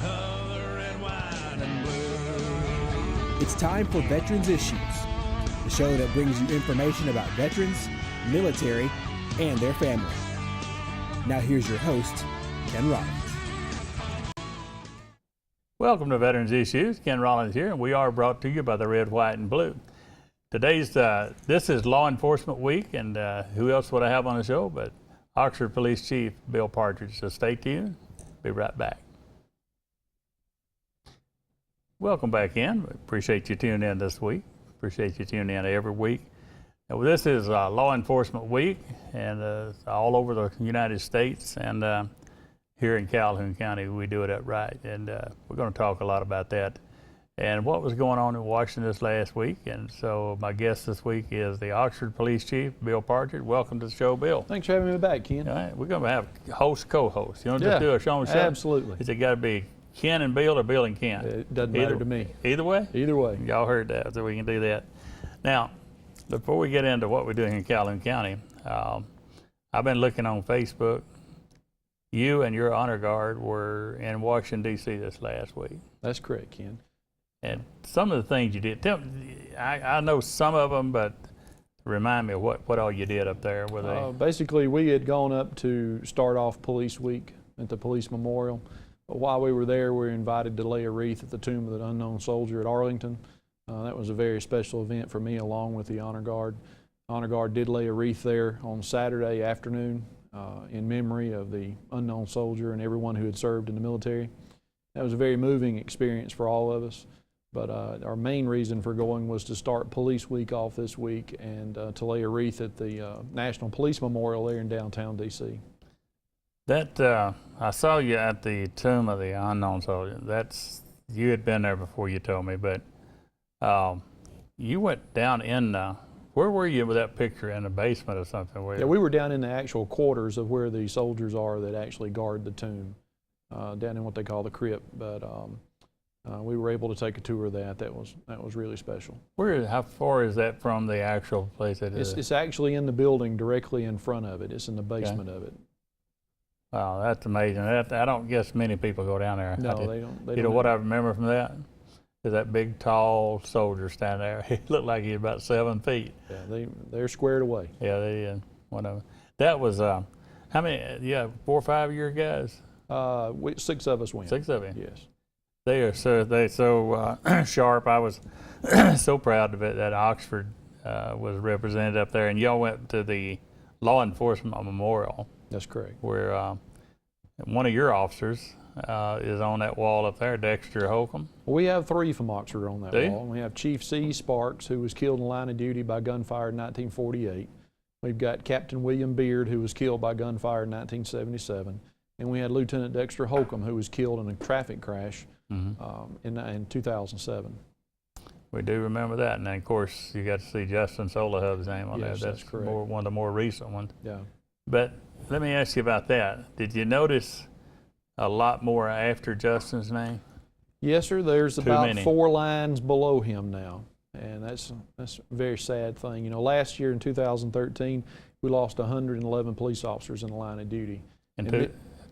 of the red, white, and blue. It's time for Veterans Issues, the show that brings you information about veterans, military, and their family. Now here's your host, Ken Rollins. Welcome to Veterans Issues. Ken Rollins here, and we are brought to you by the Red, White, and Blue. This is Law Enforcement Week, and who else would I have on the show but Oxford Police Chief Bill Partridge. So stay tuned. Be right back. Welcome back in. Appreciate you tuning in this week. Appreciate you tuning in every week. Now, this is Law Enforcement Week, and all over the United States, and here in Calhoun County we do it upright, and we're going to talk a lot about that and what was going on in Washington this last week. And so my guest this week is the Oxford Police Chief, Bill Partridge. Welcome to the show, Bill. Thanks for having me back, Ken. All right, we're going to have host, co-host. You don't just do a show and show? Absolutely. Is it got to be Ken and Bill or Bill and Ken? It doesn't matter to me. Either way? Either way. Y'all heard that, so we can do that. Now, before we get into what we're doing in Calhoun County, I've been looking on Facebook. You and your honor guard were in Washington, D.C. this last week. That's correct, Ken. And some of the things you did, I know some of them, but remind me of what all you did up there. Were they? Basically, we had gone up to start off Police Week at the Police Memorial. But while we were there, we were invited to lay a wreath at the tomb of the unknown soldier at Arlington. That was a very special event for me, along with the honor guard. Honor guard did lay a wreath there on Saturday afternoon in memory of the unknown soldier and everyone who had served in the military. That was a very moving experience for all of us. But our main reason for going was to start Police Week off this week and to lay a wreath at the National Police Memorial there in downtown D.C. That I saw you at the tomb of the unknown soldier. You had been there before you told me, but you went down in. Where were you with that picture? In the basement or something? Yeah, we were down in the actual quarters of where the soldiers are that actually guard the tomb, down in what they call the crypt. But we were able to take a tour of that. That was really special. How far is that from the actual place it is? It's actually in the building directly in front of it. It's in the basement of it. Wow, that's amazing. I don't guess many people go down there. No, they don't. You know what I remember from that? Is that big, tall soldier standing there. He looked like he was about 7 feet. Yeah, they're squared away. Yeah, they one of them. That was how many? Yeah, 4 or 5 year guys. 6 of us went. 6 of you. Yes. They are so sharp. I was so proud of it that Oxford was represented up there, and y'all went to the Law Enforcement Memorial. That's correct. Where one of your officers is on that wall up there, Dexter Holcomb. We have 3 from Oxford on that Do you? wall. We have Chief C. Sparks, who was killed in the line of duty by gunfire in 1948. We've got Captain William Beard, who was killed by gunfire in 1977. And we had Lieutenant Dexter Holcomb, who was killed in a traffic crash in 2007. We do remember that. And then, of course, you got to see Justin Solahub's name on there. That's correct. One of the more recent ones. Yeah. But let me ask you about that. Did you notice a lot more after Justin's name? Yes, sir. There's about many. 4 lines below him now, and that's a very sad thing. You know, last year in 2013, we lost 111 police officers in the line of duty. In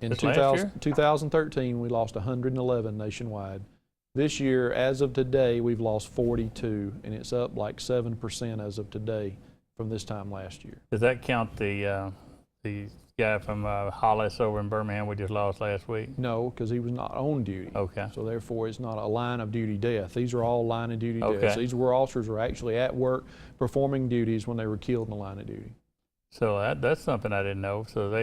2013, we lost 111 nationwide. This year, as of today, we've lost 42, and it's up like 7% as of today from this time last year. Does that count the guy from Hollis over in Birmingham we just lost last week? No, because he was not on duty. Okay. So therefore, it's not a line of duty death. These are all line of duty deaths. Okay. These were officers who were actually at work performing duties when they were killed in the line of duty. So that's something I didn't know. So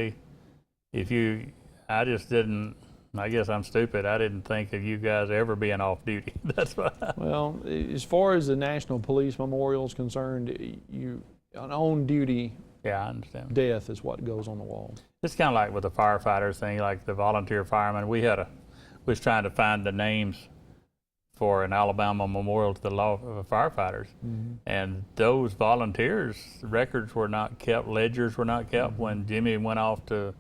I just didn't. I guess I'm stupid. I didn't think of you guys ever being off duty. That's why. Well, as far as the National Police Memorial is concerned, an on duty. Yeah, I understand. Death is what goes on the wall. It's kind of like with the firefighters thing, like the volunteer firemen. We was trying to find the names for an Alabama memorial to the firefighters, and those volunteers' records were not kept, ledgers were not kept when Jimmy went off to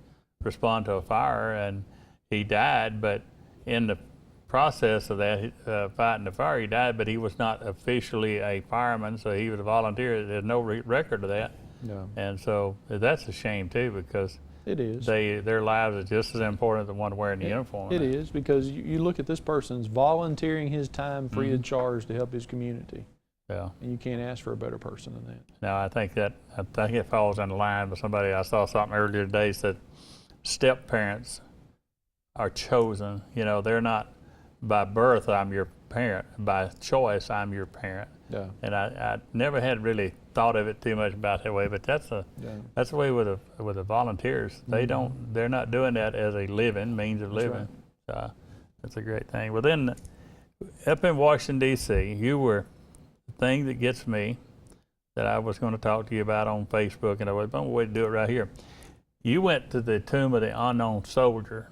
respond to a fire, and he died. But in the process of that, fighting the fire, he died, but he was not officially a fireman, so he was a volunteer. There's no record of that. No. And so that's a shame too, because It is. Their lives are just as important as the one wearing the uniform. It is, because you look at this person's volunteering his time free of charge to help his community. Yeah. And you can't ask for a better person than that. Now, I think it falls in line with somebody. I saw something earlier today said step parents are chosen. You know, they're not by birth, I'm your parent. By choice, I'm your parent. Yeah. And I never had really thought of it too much about that way, but that's the way with the volunteers. They're not doing that as a means of living. Right. So that's a great thing. Well, then up in Washington, D.C., you were the thing that gets me that I was going to talk to you about on Facebook, and I was on the way to do it right here. You went to the tomb of the unknown soldier,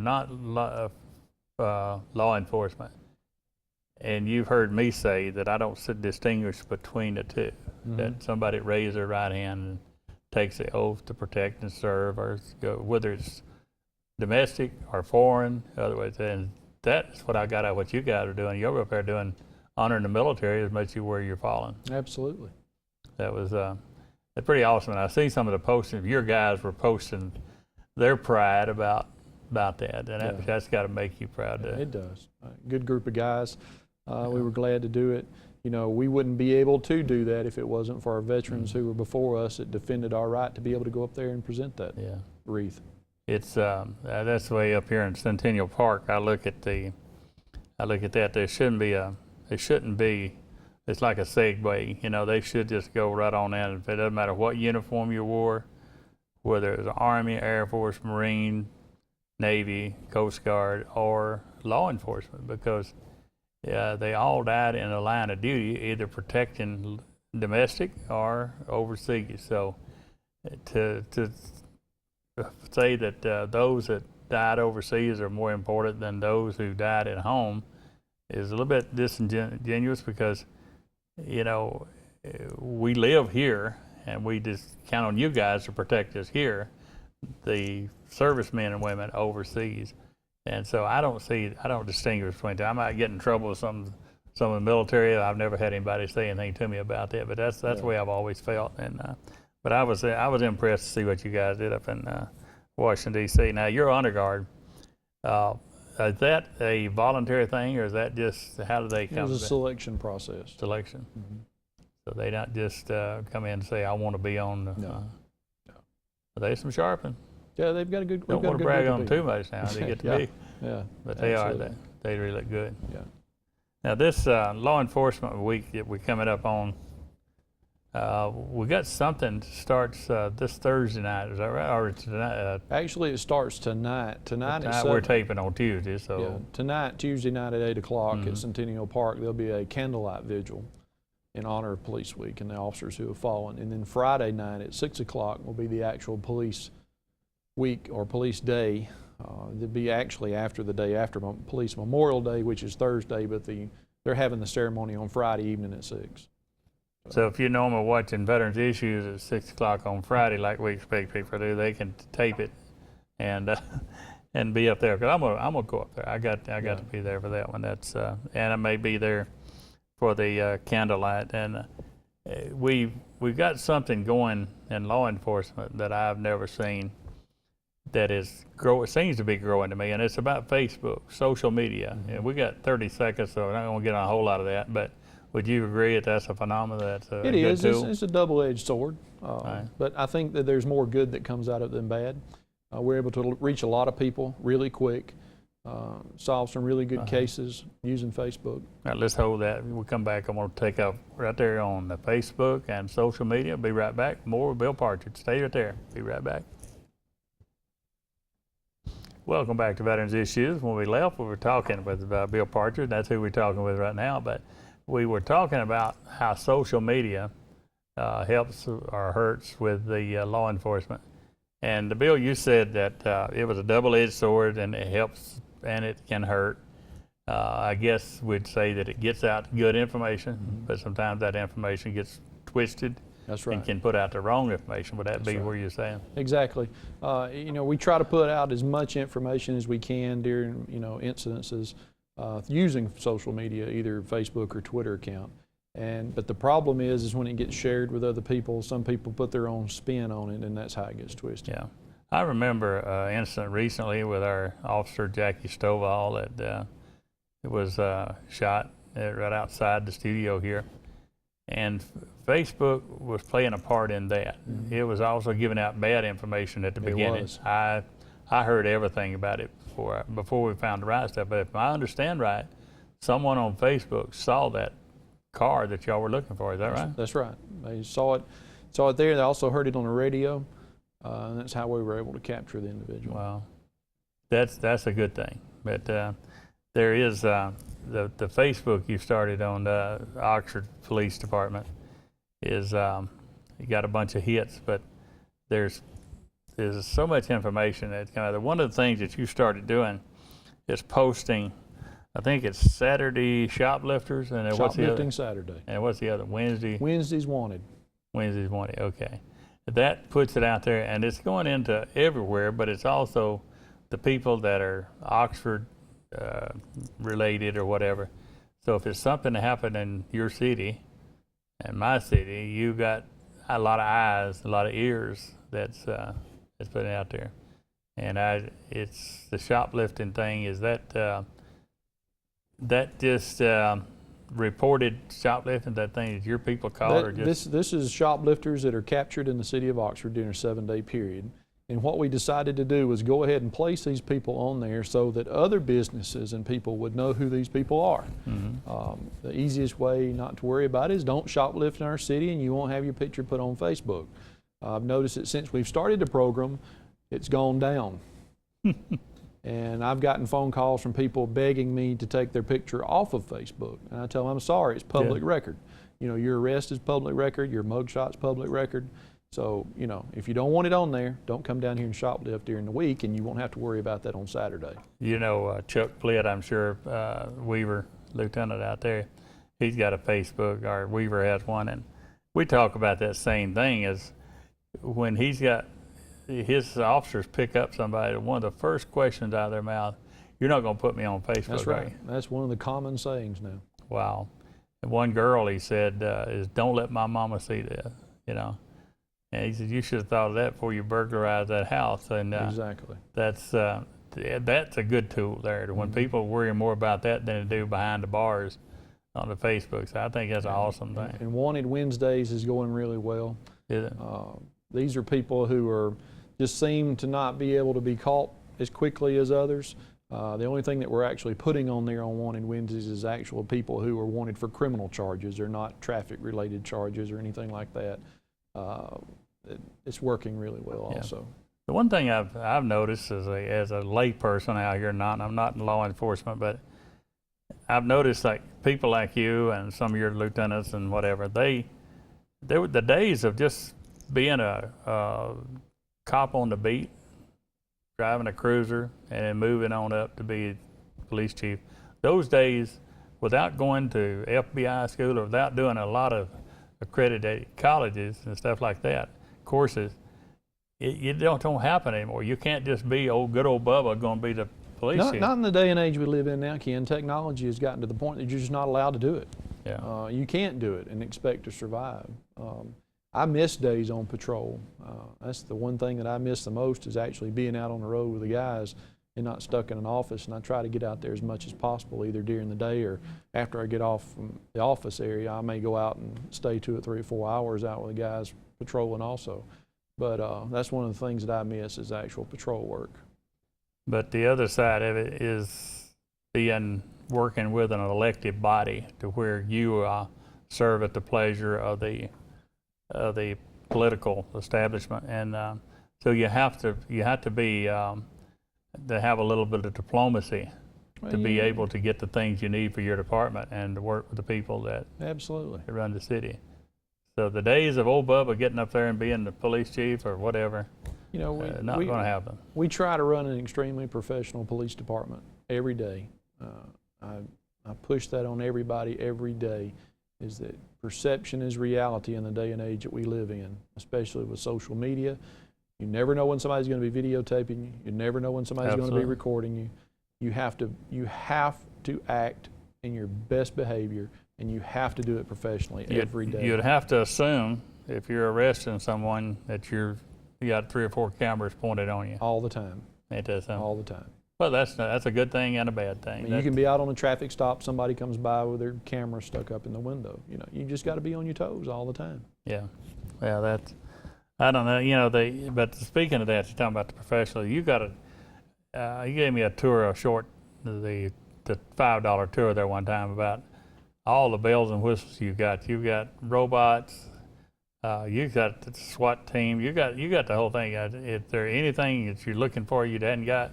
not law enforcement. And you've heard me say that I don't distinguish between the two, that somebody raises their right hand and takes the oath to protect and serve, or whether it's domestic or foreign, otherwise. And that's what I got out of what you guys are doing. You're up there doing honoring the military as much as you were your fallen. Absolutely. That was that's pretty awesome. And I see some of the posting, your guys were posting their pride about that, and that's got to make you proud. It does. Good group of guys. We were glad to do it. You know, we wouldn't be able to do that if it wasn't for our veterans who were before us that defended our right to be able to go up there and present that wreath. It's that's the way up here in Centennial Park. I look at that. There shouldn't be. It's like a segue. You know, they should just go right on in. It doesn't matter what uniform you wore, whether it was Army, Air Force, Marine, Navy, Coast Guard, or law enforcement, because they all died in a line of duty, either protecting domestic or overseas. So to say that those that died overseas are more important than those who died at home is a little bit disingenuous, because, you know, we live here and we just count on you guys to protect us here, the servicemen and women overseas. And so I don't distinguish between them. I might get in trouble with some of the military. I've never had anybody say anything to me about that, but that's the way I've always felt. And but I was impressed to see what you guys did up in Washington, D.C. Now, your honor guard, is that a voluntary thing, or is that just, how do they come? It was a selection process. Selection. So they not just come in and say, I want to be on the, no. There's some sharpening. Yeah, they've got a good. Don't want to brag on them too much now. They get to be. Yeah. But they absolutely. They really look good. Yeah. Now this law enforcement week that we're coming up on, we got something that starts this Thursday night. Is that right? Or tonight? Actually, it starts tonight. Tonight we're taping on Tuesday, so tonight, Tuesday night at 8 o'clock at Centennial Park, there'll be a candlelight vigil in honor of Police Week and the officers who have fallen. And then Friday night at 6 o'clock will be the actual Police Week or Police Day. It'll be actually after the day after Police Memorial Day, which is Thursday, but they're having the ceremony on Friday evening at 6. So if you're normally watching Veterans Issues at 6 o'clock on Friday, like we expect people to do, they can tape it and be up there. Cause I'm gonna go up there. I got to be there for that one. That's and I may be there for the candlelight. And we've got something going in law enforcement that I've never seen. That is it seems to be growing to me, and it's about Facebook, social media. And we got 30 seconds, so we're not going to get on a whole lot of that. But would you agree that that's a phenomenon? That's a it is. Good tool? It's a double-edged sword. Right. But I think that there's more good that comes out of it than bad. We're able to reach a lot of people really quick, solve some really good cases using Facebook. All right, let's hold that. When we come back, I'm going to take up right there on the Facebook and social media. Be right back. More with Bill Partridge. Stay right there. Be right back. Welcome back to Veterans Issues. When we left, we were talking with Bill Partridge. That's who we're talking with right now. But we were talking about how social media helps or hurts with the law enforcement. And Bill, you said that it was a double-edged sword, and it helps and it can hurt. I guess we'd say that it gets out good information, but sometimes that information gets twisted. That's right. And can put out the wrong information. Would that be where you're saying? Exactly. You know, we try to put out as much information as we can during, incidences using social media, either Facebook or Twitter account. But the problem is when it gets shared with other people, some people put their own spin on it, and that's how it gets twisted. Yeah. I remember an incident recently with our officer Jackie Stovall that it was shot right outside the studio here, and Facebook was playing a part in that. Mm-hmm. It was also giving out bad information at the beginning. Was. I heard everything about it before we found the right stuff. But if I understand right, someone on Facebook saw that car that y'all were looking for. Is that right? That's right. They saw it there. They also heard it on the radio, and that's how we were able to capture the individual. Wow, that's a good thing. But there is the Facebook you started on the Oxford Police Department is you got a bunch of hits, but there's so much information that kind of one of the things that you started doing is posting. I think it's Saturday shoplifters, and then what's the other? Shoplifting Saturday. And what's the other? Wednesday's wanted. Wednesday's wanted. Okay, that puts it out there, and it's going into everywhere. But it's also the people that are Oxford related or whatever. So if it's something that happened in your city, and my city, you got a lot of eyes, a lot of ears that's putting out there. And it's the shoplifting thing. Is that just reported shoplifting? That thing that your people caught, or just this is shoplifters that are captured in the city of Oxford during a 7-day period. And what we decided to do was go ahead and place these people on there so that other businesses and people would know who these people are. Mm-hmm. The easiest way not to worry about it is don't shoplift in our city, and you won't have your picture put on Facebook. I've noticed that since we've started the program, it's gone down. And I've gotten phone calls from people begging me to take their picture off of Facebook. And I tell them, I'm sorry, it's public record. You know, your arrest is public record, your mugshot's public record. So, you know, if you don't want it on there, don't come down here and shoplift during the week, and you won't have to worry about that on Saturday. You know, Chuck Plitt, I'm sure, Weaver, lieutenant out there, he's got a Facebook, or Weaver has one, and we talk about that same thing as when he's got his officers pick up somebody, one of the first questions out of their mouth, you're not going to put me on Facebook, That's right? right. That's one of the common sayings now. Wow. And one girl, he said, is don't let my mama see this, you know. And he said, you should have thought of that before you burglarized that house. And Exactly. that's a good tool there. When people worry more about that than they do behind the bars on the Facebook. So I think that's an awesome thing. And Wanted Wednesdays is going really well. Is it? These are people who just seem to not be able to be caught as quickly as others. The only thing that we're actually putting on there on Wanted Wednesdays is actual people who are wanted for criminal charges. They're not traffic-related charges or anything like that. It's working really well also. The one thing I've noticed as a lay person out here, I'm not in law enforcement, but I've noticed like people like you and some of your lieutenants and whatever, the days of just being a cop on the beat, driving a cruiser and then moving on up to be police chief, those days without going to FBI school or without doing a lot of accredited colleges and stuff like that, courses, it don't happen anymore. You can't just be good old Bubba going to be the police chief. Not in the day and age we live in now, Ken. Technology has gotten to the point that you're just not allowed to do it. Yeah. You can't do it and expect to survive. I miss days on patrol. That's the one thing that I miss the most, is actually being out on the road with the guys and not stuck in an office. And I try to get out there as much as possible, either during the day or after I get off from the office area. I may go out and stay 2 or 3 or 4 hours out with the guys patrolling also. But that's one of the things that I miss, is actual patrol work. But the other side of it is working with an elected body to where you serve at the pleasure of the political establishment, and so you have to be to have a little bit of diplomacy to be able to get the things you need for your department and to work with the people that Absolutely. run the city. So the days of old Bubba getting up there and being the police chief or whatever, You know, not going to happen. We try to run an extremely professional police department every day. I push that on everybody every day, is that perception is reality in the day and age that we live in, especially with social media. You never know when somebody's going to be videotaping you. You never know when somebody's going to be recording you. You have to act in your best behavior, and you have to do it professionally every day. You'd have to assume, if you're arresting someone, that you're you got 3 or 4 cameras pointed on you. All the time. Ain't that something? All the time. Well, that's a good thing and a bad thing. I mean, you can be out on a traffic stop, somebody comes by with their camera stuck up in the window. You know, you just got to be on your toes all the time. Yeah. Well, that's, I don't know, you know, but speaking of that, you're talking about the professional, you got you gave me a tour, the $5 tour there one time about all the bells and whistles you got. You've got robots, you got the SWAT team, you got the whole thing. Is there anything that you're looking for you hadn't got?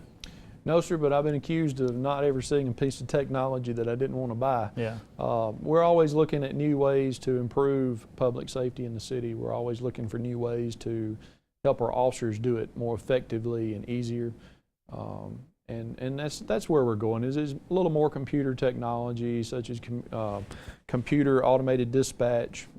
No, sir, but I've been accused of not ever seeing a piece of technology that I didn't want to buy. Yeah. We're always looking at new ways to improve public safety in the city. We're always looking for new ways to help our officers do it more effectively and easier. And that's where we're going. Is a little more computer technology, such as computer automated dispatch.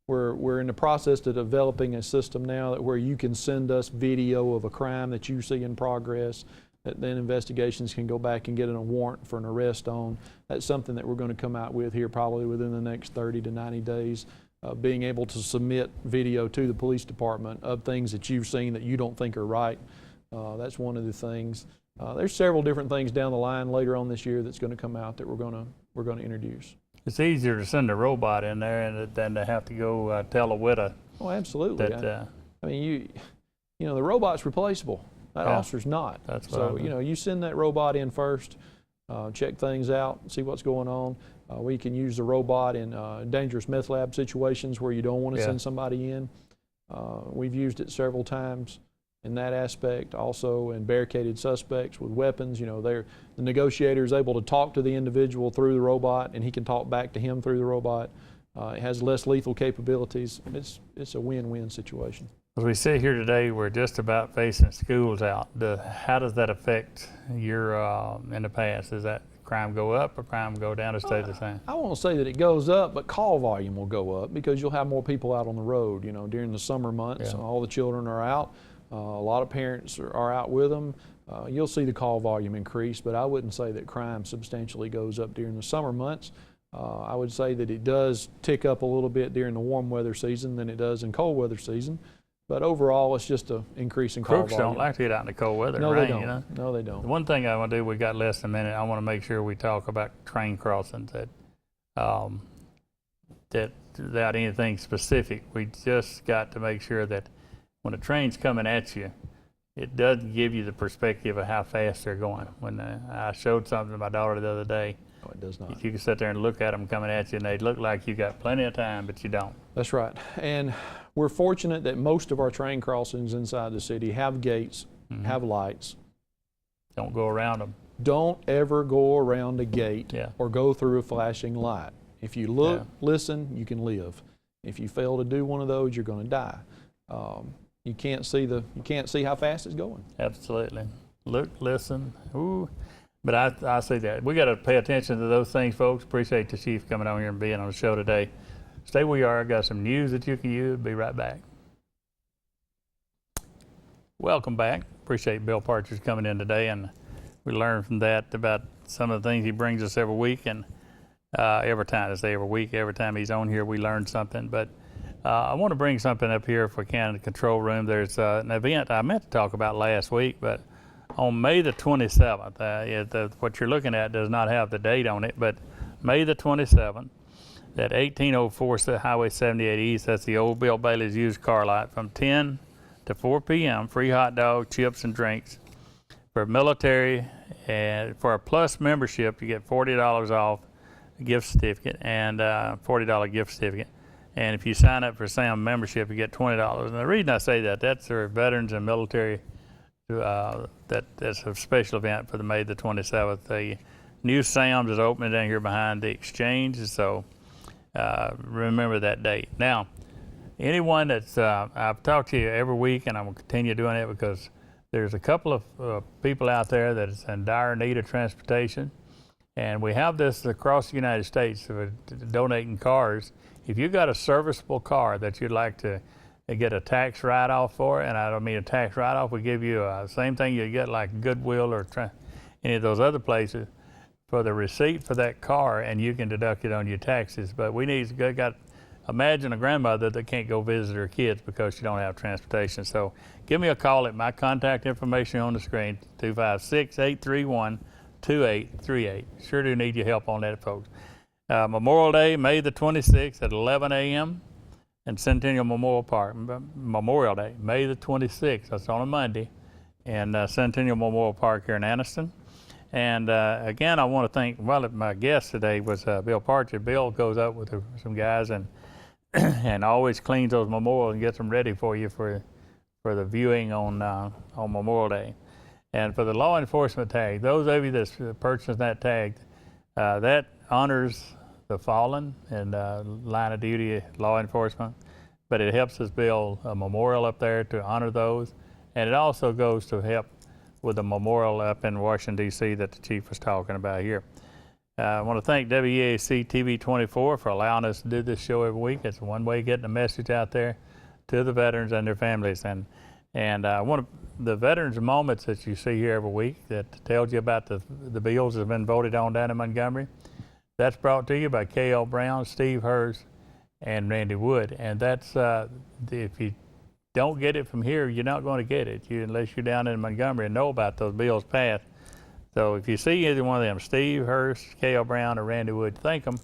We're in the process of developing a system now where you can send us video of a crime that you see in progress, that then investigations can go back and get a warrant for an arrest on. That's something that we're going to come out with here probably within the next 30 to 90 days. Being able to submit video to the police department of things that you've seen that you don't think are right. That's one of the things. There's several different things down the line later on this year that's going to come out that we're going to introduce. It's easier to send a robot in there than to have to go tell a widow. Oh, absolutely. That, I mean, you know, the robot's replaceable. That Yeah. officer's not. That's what So, you know, you send that robot in first, check things out, see what's going on. We can use the robot in dangerous meth lab situations where you don't want to Yeah. send somebody in. We've used it several times in that aspect, also in barricaded suspects with weapons. You know, the negotiator is able to talk to the individual through the robot, and he can talk back to him through the robot. It has less lethal capabilities. It's a win-win situation. As we sit here today, we're just about facing schools out. How does that affect your, in the past? Does that crime go up or crime go down or stay the same? I won't say that it goes up, but call volume will go up because you'll have more people out on the road. You know, during the summer months, Yeah. all the children are out. A lot of parents are out with them. You'll see the call volume increase, but I wouldn't say that crime substantially goes up during the summer months. I would say that it does tick up a little bit during the warm weather season than it does in cold weather season. But overall, it's just an increase in call Crooks volume. don't like to get out in the cold weather. No, rain, they don't. You know? No, they don't. The one thing I want to do, we got less than a minute. I want to make sure we talk about train crossings that without anything specific. We just got to make sure that when a train's coming at you, it doesn't give you the perspective of how fast they're going. When I showed something to my daughter the other day, No, it does not. you can sit there and look at them coming at you, and they look like you got plenty of time, but you don't. That's right. And we're fortunate that most of our train crossings inside the city have gates, have lights. Don't go around them. Don't ever go around a gate Yeah. or go through a flashing light. If you look, Yeah. listen, you can live. If you fail to do one of those, you're going to die. You can't see how fast it's going. Absolutely. Look, listen. Ooh. But I see that. We got to pay attention to those things, folks. Appreciate the chief coming on here and being on the show today. Stay where you are. Got some news that you can use. Be right back. Welcome back. Appreciate Bill Partridge coming in today, and we learned from that about some of the things he brings us every week, and every time, I say every week, every time he's on here, we learn something. But I want to bring something up here if we can in the control room. There's an event I meant to talk about last week, but on May the 27th, what you're looking at does not have the date on it, but May the 27th, at 1804 Highway 78 East, that's the old Bill Bailey's used car lot, from 10 to 4 p.m., free hot dog, chips, and drinks. For military, and for a plus membership, you get $40 off a gift certificate and $40 gift certificate. And if you sign up for SAM membership, you get $20. And the reason I say that, that's for veterans and military. That's a special event for the May the 27th. The new Sam's is opening down here behind the exchange, so remember that date. Now, anyone that's, I've talked to you every week, and I'm going to continue doing it because there's a couple of people out there that is in dire need of transportation, and we have this across the United States of donating cars. If you've got a serviceable car that you'd like to get a tax write-off for, and I don't mean a tax write-off, we give you the same thing you get like Goodwill or any of those other places for the receipt for that car, and you can deduct it on your taxes. But we got imagine a grandmother that can't go visit her kids because she don't have transportation. So give me a call at my contact information on the screen, 256-831-2838. Sure do need your help on that, folks. Memorial Day, May the 26th at 11 a.m. in Centennial Memorial Park. Memorial Day, May the 26th, that's on a Monday, in Centennial Memorial Park here in Anniston. And again, I want to thank, well, my guest today was Bill Partridge. Bill goes up with some guys and and always cleans those memorials and gets them ready for you for the viewing on Memorial Day. And for the law enforcement tag, those of you that's purchased that tag, that honors the fallen and line of duty law enforcement, but it helps us build a memorial up there to honor those, and it also goes to help with the memorial up in Washington, D.C. that the chief was talking about here. I want to thank WEAC TV 24 for allowing us to do this show every week. It's one way of getting a message out there to the veterans and their families. And one of the veterans moments that you see here every week that tells you about the bills that have been voted on down in Montgomery, that's brought to you by K.L. Brown, Steve Hurst, and Randy Wood. And that's, if you don't get it from here, you're not going to get it unless you're down in Montgomery and know about those bills passed. So if you see either one of them, Steve Hurst, K.L. Brown, or Randy Wood, thank them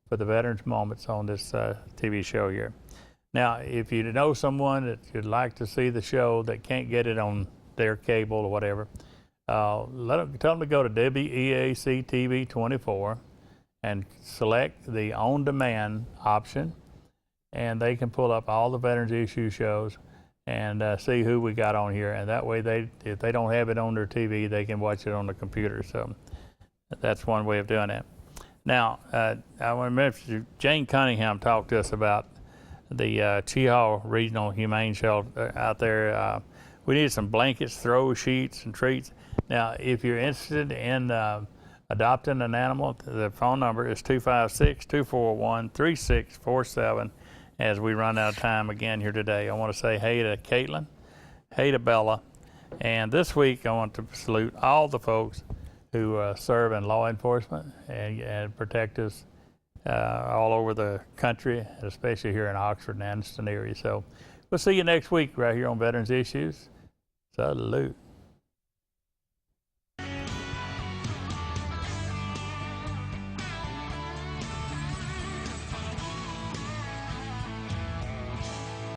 for the veterans moments on this TV show here. Now, if you know someone that you'd like to see the show that can't get it on their cable or whatever, tell them to go to WEAC TV 24 and select the on-demand option, and they can pull up all the Veterans Issue shows and see who we got on here. And that way, if they don't have it on their TV, they can watch it on the computer. So that's one way of doing it. Now, I want to mention Jane Cunningham talked to us about the Cheehaw Regional Humane Shelter out there. We need some blankets, throw sheets, and treats. Now, if you're interested in adopting an animal, the phone number is 256-241-3647. As we run out of time again here today, I want to say hey to Caitlin, hey to Bella, and this week I want to salute all the folks who serve in law enforcement and protect us all over the country, especially here in Oxford and Anniston area. So we'll see you next week right here on Veterans Issues. Salute.